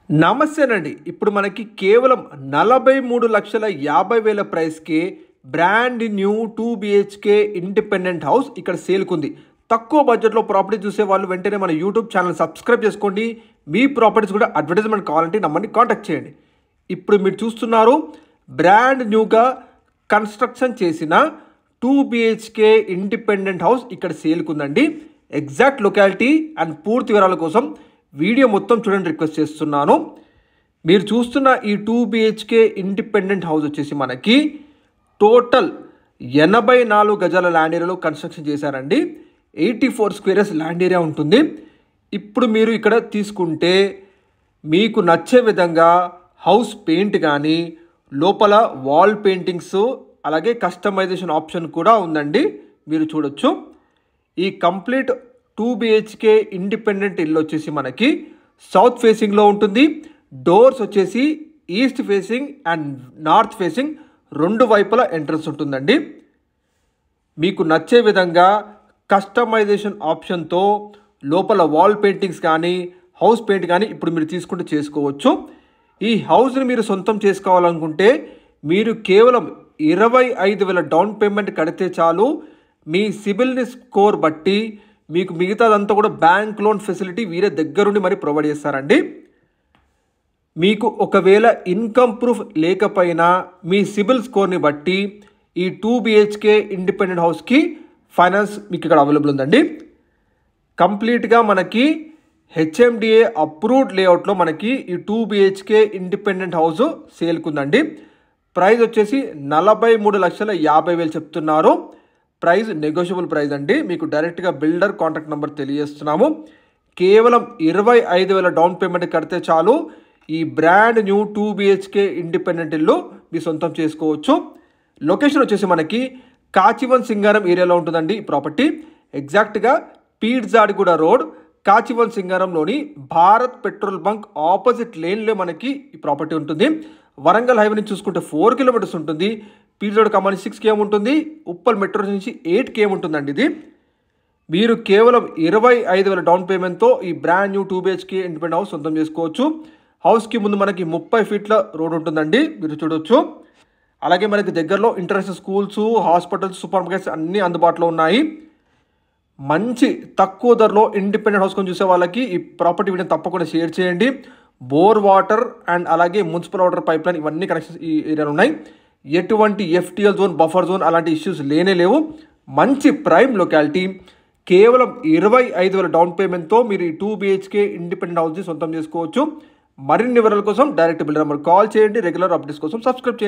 నమస్తేనండి. ఇప్పుడు మనకి కేవలం 43,50,000 ప్రైస్‌కి brand new 2 BHK independent house ఇక్కడ సేల్‌కుంది. తక్కువ బడ్జెట్‌లో ప్రాపర్టీ చూసేవాళ్ళు వెంటనే మన యూట్యూబ్ ఛానల్ సబ్స్క్రైబ్ చేసుకోండి. మీ ప్రాపర్టీస్ కూడా అడ్వర్టైజ్మెంట్ కావాలంటే నమ్మని కాంటాక్ట్ చేయండి. ఇప్పుడు మీరు చూస్తున్నారు బ్రాండ్ న్యూగా కన్స్ట్రక్షన్ చేసిన 2 బీహెచ్‌కే ఇండిపెండెంట్ హౌస్ ఇక్కడ సేల్‌కుందండి. ఎగ్జాక్ట్ లొకాలిటీ అండ్ పూర్తి వివరాల కోసం వీడియో మొత్తం చూడండి రిక్వెస్ట్ చేస్తున్నాను. మీరు చూస్తున్న ఈ 2 బీహెచ్కే ఇండిపెండెంట్ హౌస్ వచ్చేసి మనకి టోటల్ 84 గజాల ల్యాండ్ ఏరియాలో కన్స్ట్రక్షన్ చేశారండి. 84 స్క్వేర్స్ ల్యాండ్ ఏరియా ఉంటుంది. ఇప్పుడు మీరు ఇక్కడ తీసుకుంటే మీకు నచ్చే విధంగా హౌస్ పెయింట్ కానీ లోపల వాల్ పెయింటింగ్స్ అలాగే కస్టమైజేషన్ ఆప్షన్ కూడా ఉందండి. మీరు చూడొచ్చు. ఈ కంప్లీట్ 2 బీహెచ్కే ఇండిపెండెంట్ ఇల్లు వచ్చేసి మనకి సౌత్ ఫేసింగ్లో ఉంటుంది. డోర్స్ వచ్చేసి east facing and north facing రెండు వైపుల ఎంట్రన్స్ ఉంటుందండి. మీకు నచ్చే విధంగా కస్టమైజేషన్ ఆప్షన్తో లోపల వాల్ పెయింటింగ్స్ కానీ హౌస్ పెయింట్ కానీ ఇప్పుడు మీరు తీసుకుంటే చేసుకోవచ్చు. ఈ హౌస్ని మీరు సొంతం చేసుకోవాలనుకుంటే మీరు కేవలం 25,000 డౌన్ పేమెంట్ కడితే చాలు. మీ సిబిల్ని స్కోర్ బట్టి మీకు మిగతాదంతా కూడా బ్యాంక్ లోన్ ఫెసిలిటీ వీరే దగ్గరుండి మరి ప్రొవైడ్ చేస్తారండి. మీకు ఒకవేళ ఇన్కమ్ ప్రూఫ్ లేకపోయినా మీ సిబిల్ స్కోర్ని బట్టి ఈ 2 బీహెచ్కే ఇండిపెండెంట్ హౌస్కి ఫైనాన్స్ మీకు ఇక్కడ అవైలబుల్ ఉందండి. కంప్లీట్గా మనకి హెచ్ఎండిఏ అప్రూవ్డ్ లేఅవుట్లో మనకి ఈ 2 బీహెచ్కే ఇండిపెండెంట్ హౌస్ సేల్కుందండి. ప్రైస్ వచ్చేసి 43,50,000 చెప్తున్నారు. ప్రైస్ నెగోషియబుల్ ప్రైస్ అండి. మీకు డైరెక్ట్గా బిల్డర్ కాంటాక్ట్ నెంబర్ తెలియజేస్తున్నాము. కేవలం 25,000 డౌన్ పేమెంట్ కడితే చాలు ఈ బ్రాండ్ న్యూ 2 బీహెచ్కే ఇండిపెండెంట్ ఇల్లు మీ సొంతం చేసుకోవచ్చు. లొకేషన్ వచ్చేసి మనకి కాచివన్ సింగారం ఏరియాలో ఉంటుందండి ఈ ప్రాపర్టీ. ఎగ్జాక్ట్గా పీడ్జాడిగూడ రోడ్ కాచివన్ సింగారంలోని భారత్ పెట్రోల్ బంక్ ఆపోజిట్ లేన్లో మనకి ఈ ప్రాపర్టీ ఉంటుంది. వరంగల్ హైవే నుంచి చూసుకుంటే 4 కిలోమీటర్స్ ఉంటుంది. పీడ్జాడ్ కమాని 6 km ఉంటుంది. ఉప్పల్ మెట్రో నుంచి 8 km ఉంటుందండి. ఇది మీరు కేవలం 25,000 డౌన్ పేమెంట్తో ఈ brand new 2 BHK independent house సొంతం చేసుకోవచ్చు. హౌస్కి ముందు మనకి 30 ఫీట్ల రోడ్ ఉంటుందండి. మీరు చూడొచ్చు. అలాగే మనకి దగ్గరలో international schools, hospitals, super markets అన్నీ అందుబాటులో ఉన్నాయి. మంచి తక్కువ ధరలో ఇండిపెండెంట్ హౌస్ కొని చూసే వాళ్ళకి ఈ ప్రాపర్టీ వీడియో తప్పకుండా షేర్ చేయండి. బోర్ వాటర్ అండ్ అలాగే మున్సిపల్ వాటర్ పైప్ లైన్ ఇవన్నీ కనెక్షన్స్ ఈ ఏరియాలో ఉన్నాయి. ఎటువంటి ఎఫ్టీఎల్ జోన్, బఫర్ జోన్ అలాంటి ఇష్యూస్ లేనే లేవు. మంచి ప్రైమ్ లొకాలిటీ. కేవలం 25,000 డౌన్ పేమెంట్తో మీరు ఈ 2 బీహెచ్కే ఇండిపెండెంట్ హౌస్ని సొంతం చేసుకోవచ్చు. మరిన్ని వివరాల కోసం డైరెక్ట్ బిల్డర్ నెంబర్ కాల్ చేయండి. రెగ్యులర్ అప్డేట్స్ కోసం సబ్స్క్రైబ్ చేయండి.